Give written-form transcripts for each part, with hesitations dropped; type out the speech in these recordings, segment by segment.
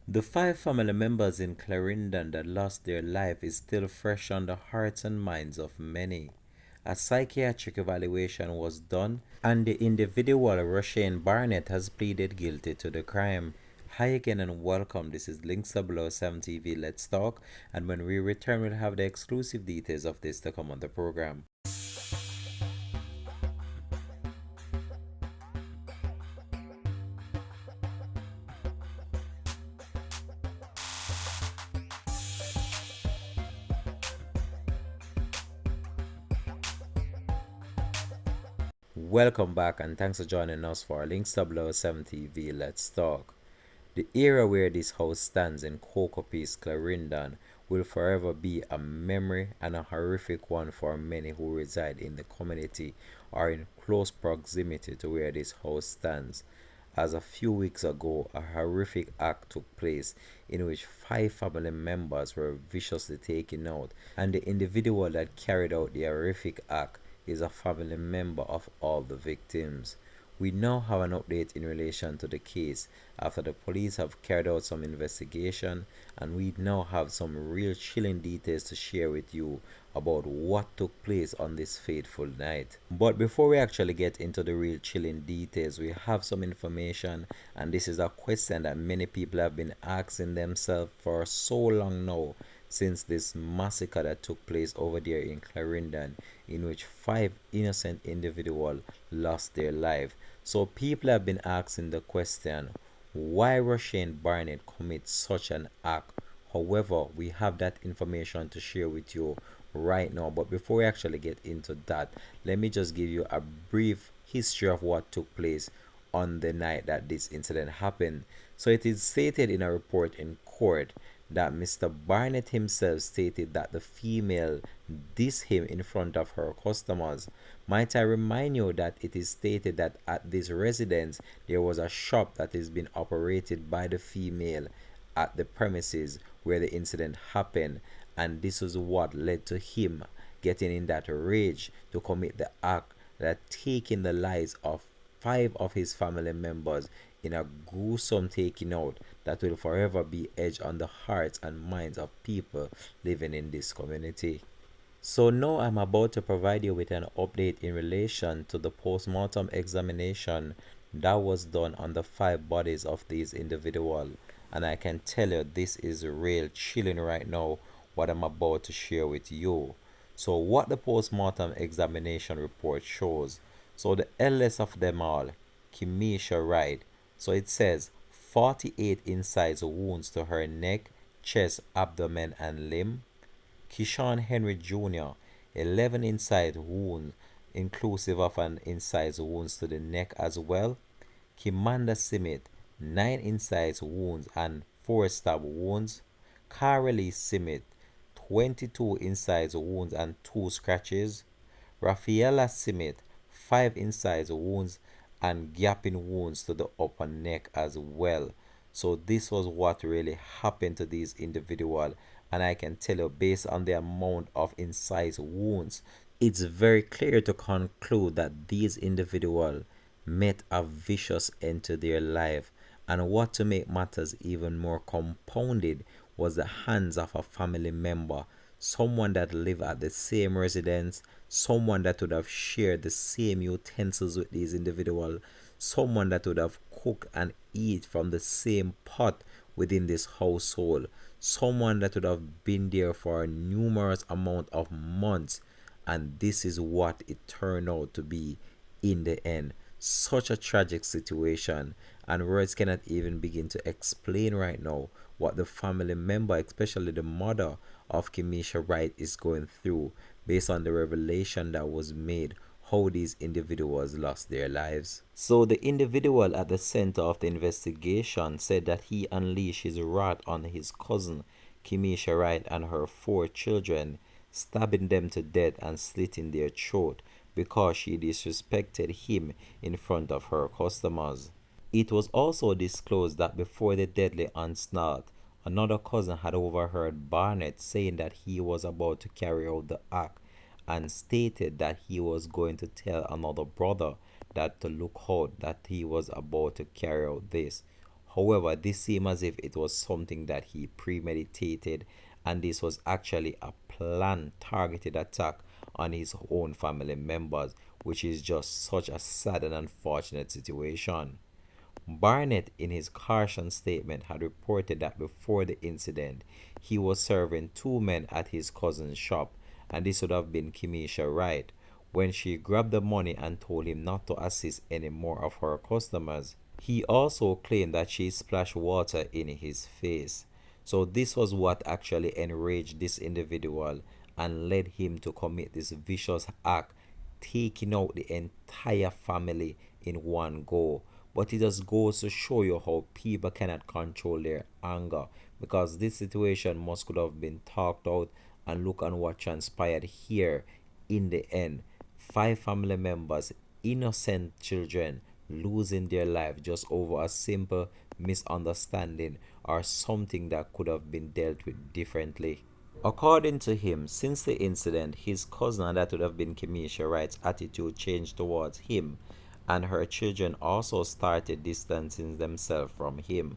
The five family members in Clarendon that lost their life is still fresh on the hearts and minds of many. A psychiatric evaluation was done, and the individual Rushane Barnett has pleaded guilty to the crime. Hi again and welcome. This is Links Below 7 TV. Let's talk. And when we return, we'll have the exclusive details of this to come on the program. Welcome back and thanks for joining us for Links Below 7 TV. Let's talk. The area where this house stands in Cocoa Peace, Clarendon, will forever be a memory and a horrific one for many who reside in the community or in close proximity to where this house stands. As a few weeks ago, a horrific act took place in which five family members were viciously taken out, and the individual that carried out the horrific act is a family member of all the victims. We now have an update in relation to the case after the police have carried out some investigation, and we now have some real chilling details to share with you about what took place on this fateful night. But before we actually get into the real chilling details, we have some information, and this is a question that many people have been asking themselves for so long now, since this massacre that took place over there in Clarendon, in which five innocent individuals lost their life. So people have been asking the question, why Rushane Barnett commit such an act? However, we have that information to share with you right now. But before we actually get into that, let me just give you a brief history of what took place on the night that this incident happened. So it is stated in a report in court that Mr. Barnett himself stated that the female dissed him in front of her customers. Might I remind you that it is stated that at this residence there was a shop that is being operated by the female at the premises where the incident happened, and this is what led to him getting in that rage to commit the act that taking the lives of five of his family members in a gruesome taking out that will forever be etched on the hearts and minds of people living in this community. So now I'm about to provide you with an update in relation to the post-mortem examination that was done on the five bodies of these individuals. And I can tell you this is real chilling right now what I'm about to share with you. So what the post-mortem examination report shows. So the eldest of them all, Kimisha Wright. So it says 48 incised wounds to her neck, chest, abdomen, and limb. Kishan Henry Jr., 11 incised wounds, inclusive of an incised wounds to the neck as well. Kimanda Simit, 9 incised wounds and 4 stab wounds. Carly Simit, 22 incised wounds and 2 scratches. Rafaela Simit, 5 incised wounds and gaping wounds to the upper neck as well. So this was what really happened to these individuals, and I can tell you based on the amount of incised wounds, it's very clear to conclude that these individuals met a vicious end to their life. And what to make matters even more compounded was the hands of a family member, someone that lived at the same residence, someone that would have shared the same utensils with these individuals, someone that would have cooked and eat from the same pot within this household, someone that would have been there for a numerous amount of months, and this is what it turned out to be in the end. Such a tragic situation, and words cannot even begin to explain right now what the family member, especially the mother of Kimisha Wright, is going through based on the revelation that was made how these individuals lost their lives. So the individual at the center of the investigation said that he unleashed his wrath on his cousin Kimisha Wright and her 4 children, stabbing them to death and slitting their throat because she disrespected him in front of her customers. It was also disclosed that before the deadly onslaught, another cousin had overheard Barnett saying that he was about to carry out the act and stated that he was going to tell another brother that to look out that he was about to carry out this. However, this seemed as if it was something that he premeditated, and this was actually a planned, targeted attack on his own family members, which is just such a sad and unfortunate situation. Barnett, in his caution statement, had reported that before the incident, he was serving two men at his cousin's shop, and this would have been Kimisha Wright, when she grabbed the money and told him not to assist any more of her customers. He also claimed that she splashed water in his face. So this was what actually enraged this individual and led him to commit this vicious act, taking out the entire family in one go. But it just goes to show you how people cannot control their anger, because this situation must could have been talked out, and look on what transpired here in the end. Five family members, innocent children, losing their life just over a simple misunderstanding or something that could have been dealt with differently. According to him, since the incident, his cousin, and that would have been Kimisha Wright's, attitude changed towards him, and her children also started distancing themselves from him.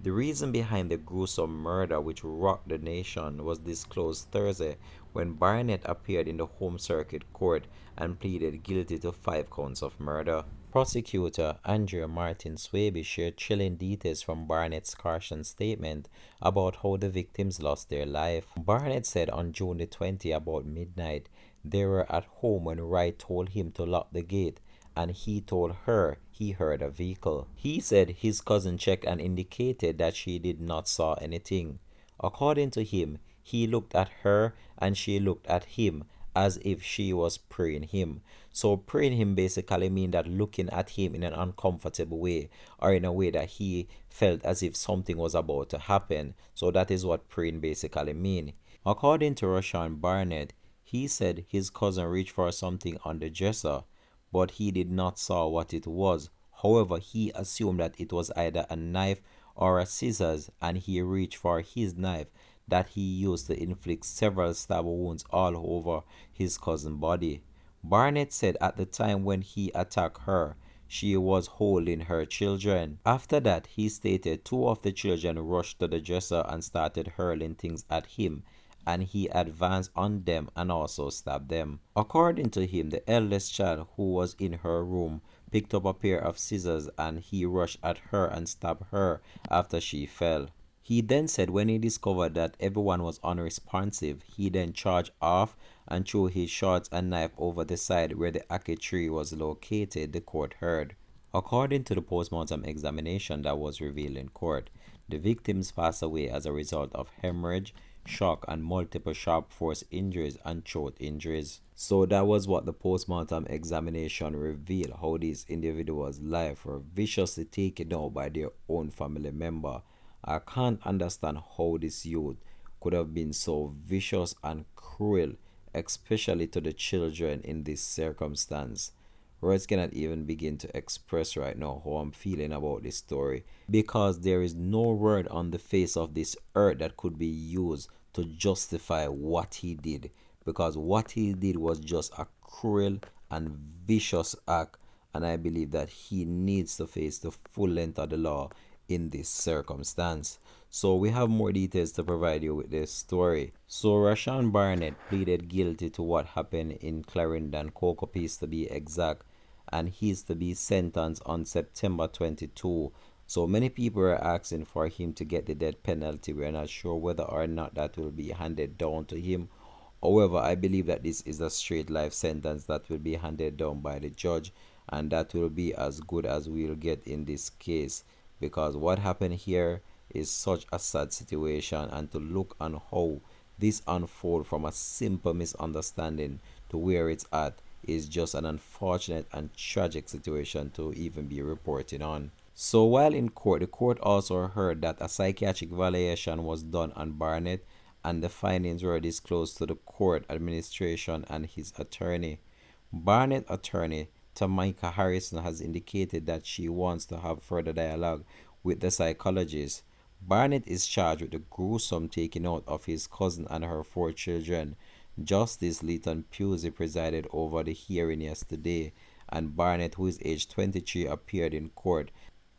The reason behind the gruesome murder which rocked the nation was disclosed Thursday when Barnett appeared in the Home Circuit Court and pleaded guilty to 5 counts of murder. Prosecutor Andrea Martin Swaby shared chilling details from Barnett's caution statement about how the victims lost their life. Barnett said on June the 20th about midnight they were at home when Wright told him to lock the gate, and he told her he heard a vehicle. He said his cousin checked and indicated that she did not saw anything. According to him, he looked at her and she looked at him as if she was praying him. So praying him basically means that looking at him in an uncomfortable way, or in a way that he felt as if something was about to happen. So that is what praying basically means. According to Rushane Barnett, he said his cousin reached for something on the dresser, but he did not saw what it was. However, he assumed that it was either a knife or a scissors, and he reached for his knife that he used to inflict several stab wounds all over his cousin's body. Barnett said at the time when he attacked her, she was holding her children. After that, he stated two of the children rushed to the dresser and started hurling things at him, and he advanced on them and also stabbed them. According to him, the eldest child, who was in her room, picked up a pair of scissors and he rushed at her and stabbed her after she fell. He then said when he discovered that everyone was unresponsive, he then charged off and threw his shorts and knife over the side where the ackee tree was located, the court heard. According to the postmortem examination that was revealed in court, the victims passed away as a result of hemorrhage, shock, and multiple sharp force injuries and throat injuries. So that was what the postmortem examination revealed, how these individuals' lives were viciously taken out by their own family member. I can't understand how this youth could have been so vicious and cruel, especially to the children in this circumstance. Words cannot even begin to express right now how I'm feeling about this story, because there is no word on the face of this earth that could be used to justify what he did, because what he did was just a cruel and vicious act, and I believe that he needs to face the full length of the law in this circumstance. So we have more details to provide you with this story. So Rushane Barnett pleaded guilty to what happened in Clarendon, Cocoa Piece to be exact, and he's to be sentenced on September 22. So many people are asking for him to get the death penalty. We're not sure whether or not that will be handed down to him. However, I believe that this is a straight life sentence that will be handed down by the judge, and that will be as good as we'll get in this case, because what happened here is such a sad situation, and to look on how this unfold from a simple misunderstanding to where it's at is just an unfortunate and tragic situation to even be reporting on. So while in court, the court also heard that a psychiatric evaluation was done on Barnett, and the findings were disclosed to the court administration and his attorney. Barnett's attorney, Tamika Harrison, has indicated that she wants to have further dialogue with the psychologist. Barnett is charged with the gruesome taking out of his cousin and her 4 children. Justice Leighton Pusey presided over the hearing yesterday, and Barnett, who is age 23, appeared in court.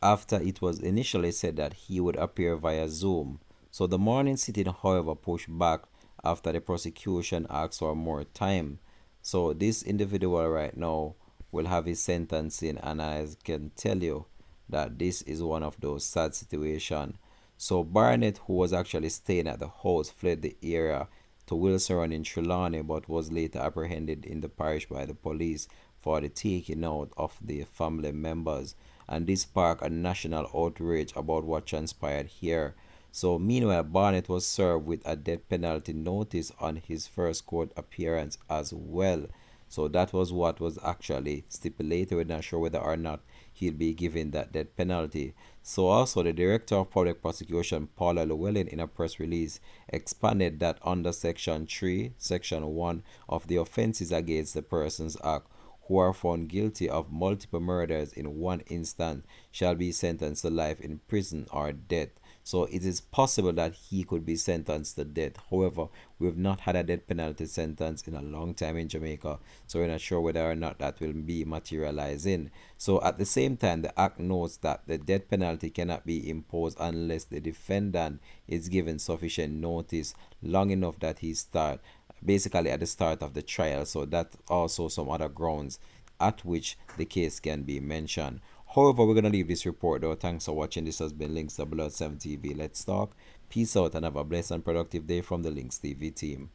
after it was initially said that he would appear via Zoom. So the morning sitting, however, pushed back after the prosecution asked for more time. So this individual right now will have his sentencing, and I can tell you that this is one of those sad situations. So Barnett, who was actually staying at the house, fled the area to Wilson Run in Trelawney, but was later apprehended in the parish by the police for the taking out of the family members. And this sparked a national outrage about what transpired here. So meanwhile, Barnett was served with a death penalty notice on his first court appearance as well. So that was what was actually stipulated. We're not sure whether or not he'll be given that death penalty. So also the Director of Public Prosecution, Paula Llewellyn, in a press release expanded that under Section 3, Section 1 of the Offences Against the Persons Act, who are found guilty of multiple murders in one instance shall be sentenced to life in prison or death. So it is possible that he could be sentenced to death. However, we have not had a death penalty sentence in a long time in Jamaica, so we're not sure whether or not that will be materializing. So at the same time, the Act notes that the death penalty cannot be imposed unless the defendant is given sufficient notice long enough that he start basically at the start of the trial. So that also some other grounds at which the case can be mentioned. However, we're going to leave this report though. Thanks for watching. This has been Links to Blood 7 TV. Let's talk. Peace out and have a blessed and productive day from the Links TV team.